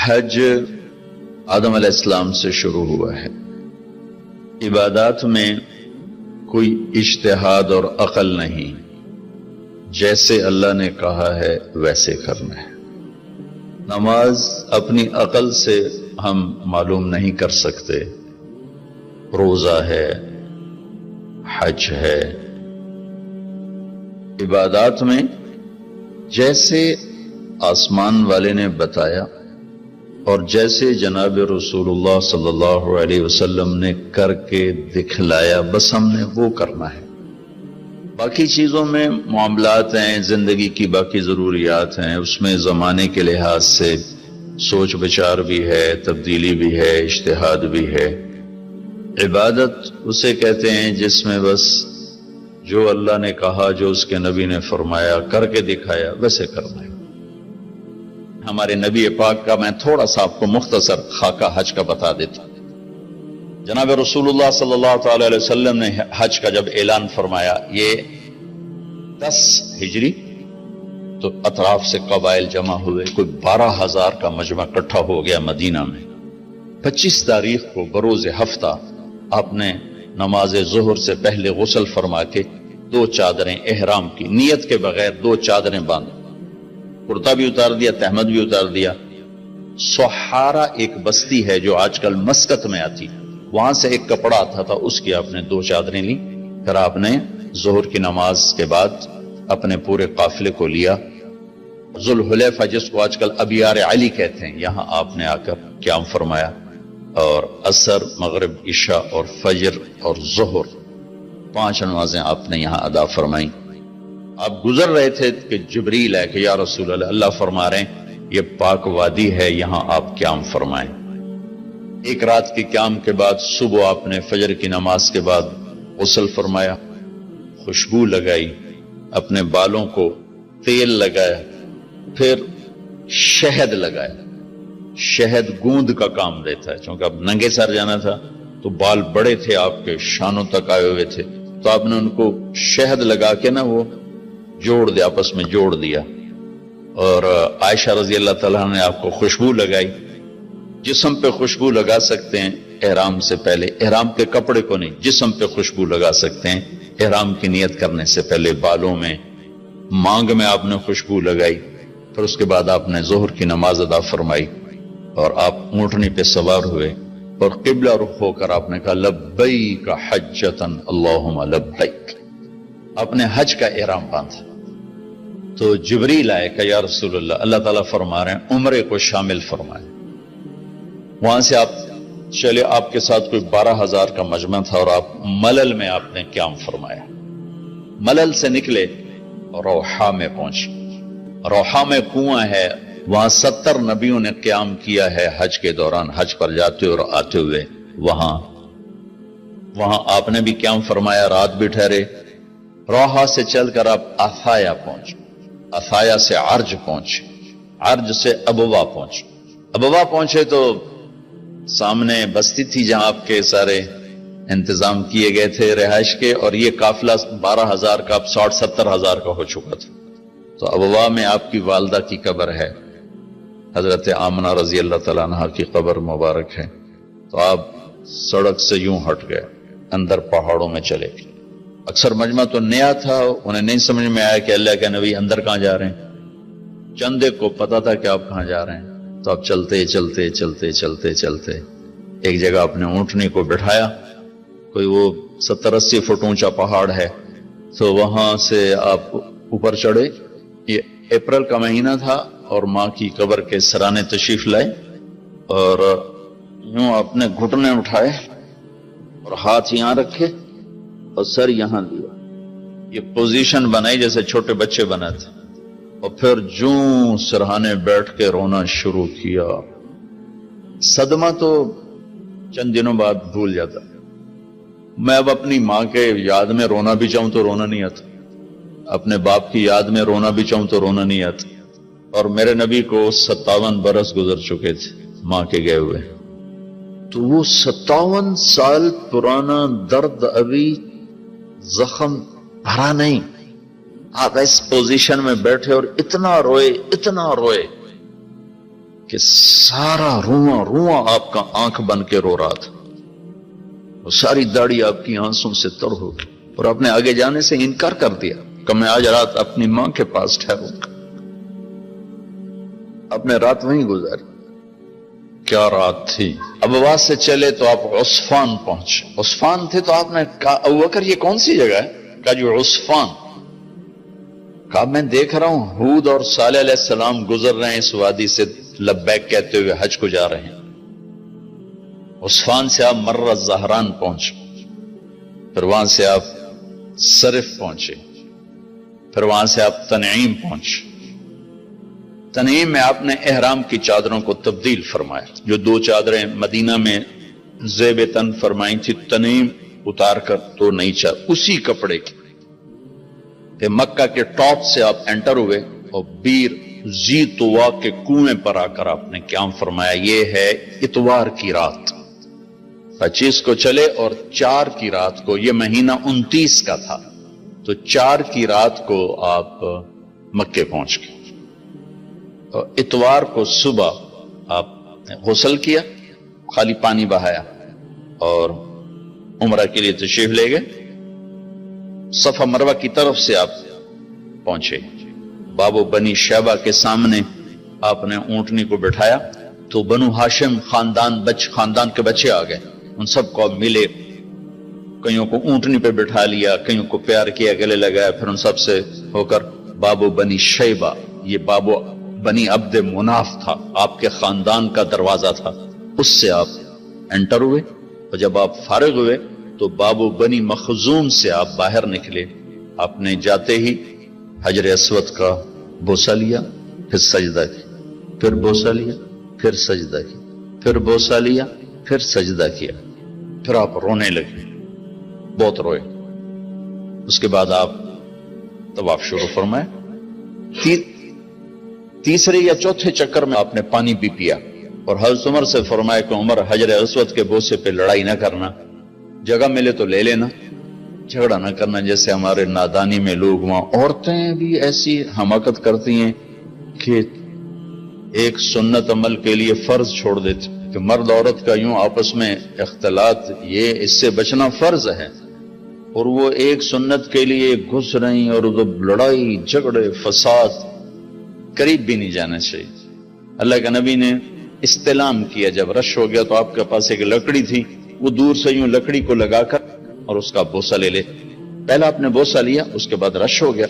حج آدم علیہ السلام سے شروع ہوا ہے۔ عبادات میں کوئی اجتہاد اور عقل نہیں، جیسے اللہ نے کہا ہے ویسے کرنا ہے۔ نماز اپنی عقل سے ہم معلوم نہیں کر سکتے، روزہ ہے، حج ہے۔ عبادات میں جیسے آسمان والے نے بتایا اور جیسے جناب رسول اللہ صلی اللہ علیہ وسلم نے کر کے دکھلایا، بس ہم نے وہ کرنا ہے۔ باقی چیزوں میں معاملات ہیں، زندگی کی باقی ضروریات ہیں، اس میں زمانے کے لحاظ سے سوچ بچار بھی ہے، تبدیلی بھی ہے، اجتہاد بھی ہے۔ عبادت اسے کہتے ہیں جس میں بس جو اللہ نے کہا، جو اس کے نبی نے فرمایا، کر کے دکھایا، ویسے کرنا ہے۔ ہمارے نبی پاک کا میں تھوڑا سا آپ کو مختصر خاکہ حج کا بتا دیتا ہوں۔ جناب رسول اللہ صلی اللہ تعالی علیہ وسلم نے حج کا جب اعلان فرمایا، یہ 10 ہجری، تو اطراف سے قبائل جمع ہوئے، کوئی 12,000 کا مجمع اکٹھا ہو گیا مدینہ میں۔ 25 تاریخ کو بروز ہفتہ آپ نے نماز ظہر سے پہلے غسل فرما کے 2 چادریں احرام کی نیت کے بغیر 2 چادریں باندھ، کرتا بھی اتار دیا، تہمد بھی اتار دیا۔ سحارا ایک بستی ہے جو آج کل مسکت میں آتی، وہاں سے ایک کپڑا آتا تھا، اس کی آپ نے 2 چادریں لی۔ پھر آپ نے ظہر کی نماز کے بعد اپنے پورے قافلے کو لیا، ذوالحلیفہ جس کو آج کل ابیار علی کہتے ہیں، یہاں آپ نے آ کر قیام فرمایا، اور عصر، مغرب، عشاء اور فجر اور ظہر 5 نمازیں آپ نے یہاں ادا فرمائیں۔ آپ گزر رہے تھے کہ جبریل ہے کہ یا رسول اللہ، اللہ فرما رہے ہیں یہ پاک وادی ہے، یہاں آپ قیام فرمائیں۔ ایک رات کی قیام کے بعد صبح آپ نے فجر کی نماز کے بعد غسل فرمایا، خوشبو لگائی، اپنے بالوں کو تیل لگایا، پھر شہد لگایا۔ شہد گوند کا کام دیتا ہے، چونکہ اب ننگے سر جانا تھا تو بال بڑے تھے، آپ کے شانوں تک آئے ہوئے تھے، تو آپ نے ان کو شہد لگا کے نا وہ جوڑ دیا، آپس میں جوڑ دیا۔ اور عائشہ رضی اللہ تعالیٰ نے آپ کو خوشبو لگائی۔ جسم پہ خوشبو لگا سکتے ہیں احرام سے پہلے، احرام کے کپڑے کو نہیں، جسم پہ خوشبو لگا سکتے ہیں احرام کی نیت کرنے سے پہلے۔ بالوں میں، مانگ میں آپ نے خوشبو لگائی۔ پھر اس کے بعد آپ نے ظہر کی نماز ادا فرمائی اور آپ اونٹنی پہ سوار ہوئے اور قبلہ رخ ہو کر آپ نے کہا لبیک حجتن اللہم لبیک، اپنے حج کا احرام باندھا۔ تو جبریل آئے کہ یا رسول اللہ، اللہ تعالیٰ فرما رہے ہیں عمرے کو شامل فرمائے۔ وہاں سے آپ چلے، آپ کے ساتھ کوئی 12,000 کا مجمع تھا، اور آپ ملل میں آپ نے قیام فرمایا۔ ملل سے نکلے اور روحا میں پہنچے۔ روحا میں کنواں ہے، وہاں 70 نبیوں نے قیام کیا ہے حج کے دوران، حج پر جاتے اور آتے ہوئے۔ وہاں آپ نے بھی قیام فرمایا، رات بھی ٹھہرے۔ روحا سے چل کر آپ افایا پہنچے، افایا سے عرج پہنچے، عرج سے ابوا پہنچے۔ ابوا پہنچے تو سامنے بستی تھی جہاں آپ کے سارے انتظام کیے گئے تھے رہائش کے، اور یہ قافلہ 12,000 کا اب 60-70,000 کا ہو چکا تھا۔ تو ابوا میں آپ کی والدہ کی قبر ہے، حضرت آمنہ رضی اللہ تعالیٰ عنہ کی قبر مبارک ہے۔ تو آپ سڑک سے یوں ہٹ گئے، اندر پہاڑوں میں چلے گئے۔ اکثر مجمع تو نیا تھا، انہیں نہیں سمجھ میں آیا کہ اللہ کے نبی اندر کہاں جا رہے ہیں۔ چندے کو پتا تھا کہ آپ کہاں جا رہے ہیں، تو آپ چلتے چلتے چلتے چلتے چلتے ایک جگہ آپ نے اونٹنی کو بٹھایا، کوئی وہ 70-80 فٹ اونچا پہاڑ ہے، تو وہاں سے آپ اوپر چڑھے۔ یہ اپریل کا مہینہ تھا اور ماں کی قبر کے سرانے تشریف لائے، اور یوں اپنے گھٹنے اٹھائے اور ہاتھ یہاں رکھے اور سر یہاں دیا، یہ پوزیشن بنائی جیسے چھوٹے بچے بناتے، اور پھر جوں سرہانے بیٹھ کے رونا شروع کیا۔ صدمہ تو چند دنوں بعد بھول جاتا، میں اب اپنی ماں کے یاد میں رونا بھی چاہوں تو رونا نہیں آتا، اپنے باپ کی یاد میں رونا بھی چاہوں تو رونا نہیں آتا۔ اور میرے نبی کو 57 برس گزر چکے تھے ماں کے گئے ہوئے، تو وہ 57 سال پرانا درد ابھی زخم بھرا نہیں۔ آپ اس پوزیشن میں بیٹھے اور اتنا روئے اتنا روئے، کہ سارا رواں رواں آپ کا آنکھ بن کے رو رہا تھا، وہ ساری داڑھی آپ کی آنسوں سے تر ہو گئی، اور آپ نے آگے جانے سے انکار کر دیا کہ میں آج رات اپنی ماں کے پاس ٹھہروں گا۔ آپ نے رات وہیں گزاری۔ کیا رات تھی! ابواس سے چلے تو آپ عصفان پہنچے۔ عصفان تھے تو آپ نے کہا ابوبکر یہ کون سی جگہ ہے؟ کہا جو عصفان۔ کہا میں دیکھ رہا ہوں ہود اور صالح علیہ السلام گزر رہے ہیں اس وادی سے، لبیک کہتے ہوئے حج کو جا رہے ہیں۔ عصفان سے آپ مرہ زہران پہنچے، پھر وہاں سے آپ صرف پہنچے، پھر وہاں سے آپ تنعیم پہنچے۔ تنعیم میں آپ نے احرام کی چادروں کو تبدیل فرمایا، جو 2 چادریں مدینہ میں زیب تن فرمائی تھی، تنعیم اتار کر 2 نئی چادر اسی کپڑے کی۔ پھر مکہ کے ٹاپ سے آپ انٹر ہوئے اور بیر زی طوا کے کنویں پر آ کر آپ نے قیام فرمایا۔ یہ ہے اتوار کی رات، 25 کو چلے اور 4 کی رات کو، یہ مہینہ 29 کا تھا، تو 4 کی رات کو آپ مکے پہنچ گئے۔ اور اتوار کو صبح آپ نے غسل کیا، خالی پانی بہایا اور عمرہ کے لیے تشریف لے گئے۔ صفا مروہ کی طرف سے آپ پہنچے، باب و بنی شیبہ کے سامنے آپ نے اونٹنی کو بٹھایا تو بنو ہاشم خاندان کے بچے آ گئے، ان سب کو ملے، کئیوں کو اونٹنی پہ بٹھا لیا، کئیوں کو پیار کیا، گلے لگایا، پھر ان سب سے ہو کر باب و بنی شیبہ، یہ باب و بنی عبد مناف تھا، آپ کے خاندان کا دروازہ تھا، اس سے آپ انٹر ہوئے، اور جب آپ فارغ ہوئے تو باب و بنی مخزوم سے آپ باہر نکلے۔ آپ نے جاتے ہی حجر اسود کا بوسہ لیا، پھر سجدہ کیا، پھر بوسہ لیا، پھر سجدہ کیا، پھر بوسہ لیا، پھر سجدہ کیا، پھر آپ رونے لگے، بہت روئے۔ اس کے بعد آپ طواف شروع فرمائے۔ تیسرے یا چوتھے چکر میں آپ نے پانی بھی پیا، اور حضرت عمر سے فرمایا کہ عمر حجر اسود کے بوسے پہ لڑائی نہ کرنا، جگہ ملے تو لے لینا، جھگڑا نہ کرنا، جیسے ہمارے نادانی میں لوگ وہاں عورتیں بھی ایسی حماقت کرتی ہیں کہ ایک سنت عمل کے لیے فرض چھوڑ دیتے کہ مرد عورت کا یوں آپس میں اختلاط، یہ اس سے بچنا فرض ہے، اور وہ ایک سنت کے لیے گھس رہی، اور لڑائی جھگڑے فساد، قریب بھی نہیں جانا چاہیے۔ اللہ کے نبی نے استلام کیا، جب رش ہو گیا تو آپ کے پاس ایک لکڑی تھی، وہ دور سے یوں لکڑی کو لگا کر اور اس کا بوسہ لے لے۔ پہلا آپ نے بوسہ لیا، اس کے بعد رش ہو گیا،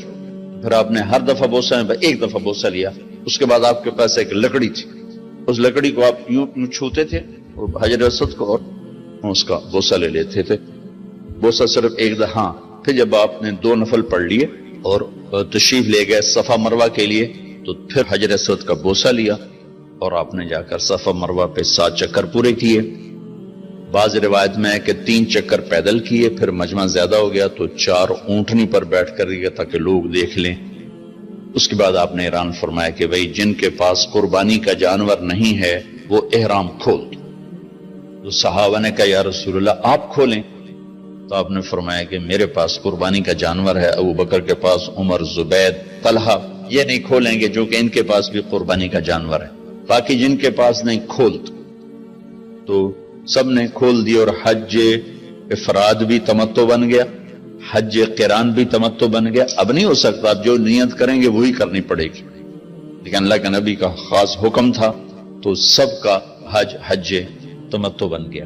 پھر آپ نے ہر دفعہ بوسہ میں ایک دفعہ بوسہ لیا، اس کے بعد آپ کے پاس ایک لکڑی تھی، اس لکڑی کو آپ یوں چھوتے تھے اور حجر اسود کو، اور اس کا بوسہ لے لیتے تھے۔ بوسہ صرف ایک دفعہ، پھر جب آپ نے 2 نفل پڑھ لیے اور تشریف لے گئے صفا مروہ کے لیے، تو پھر حجر اسود کا بوسہ لیا اور آپ نے جا کر صفا مروہ پہ 7 چکر پورے کیے۔ بعض روایت میں ہے کہ 3 چکر پیدل کیے، پھر مجمع زیادہ ہو گیا تو 4 اونٹنی پر بیٹھ کر گیا تاکہ لوگ دیکھ لیں۔ اس کے بعد آپ نے اعلان فرمایا کہ بھئی جن کے پاس قربانی کا جانور نہیں ہے وہ احرام کھول دو۔ تو صحابہ نے کہا یا رسول اللہ آپ کھولیں، تو آپ نے فرمایا کہ میرے پاس قربانی کا جانور ہے، ابو بکر کے پاس، عمر، زبید، طلحہ یہ نہیں کھولیں گے جو کہ ان کے پاس بھی قربانی کا جانور ہے، باقی جن کے پاس نہیں کھول دو۔ تو سب نے کھول دیا، اور حج افراد بھی تمتع بن گیا، حج قران بھی تمتع بن گیا۔ اب نہیں ہو سکتا، اب جو نیت کریں گے وہی کرنی پڑے گی، لیکن اللہ کے نبی کا خاص حکم تھا تو سب کا حج تمتع بن گیا۔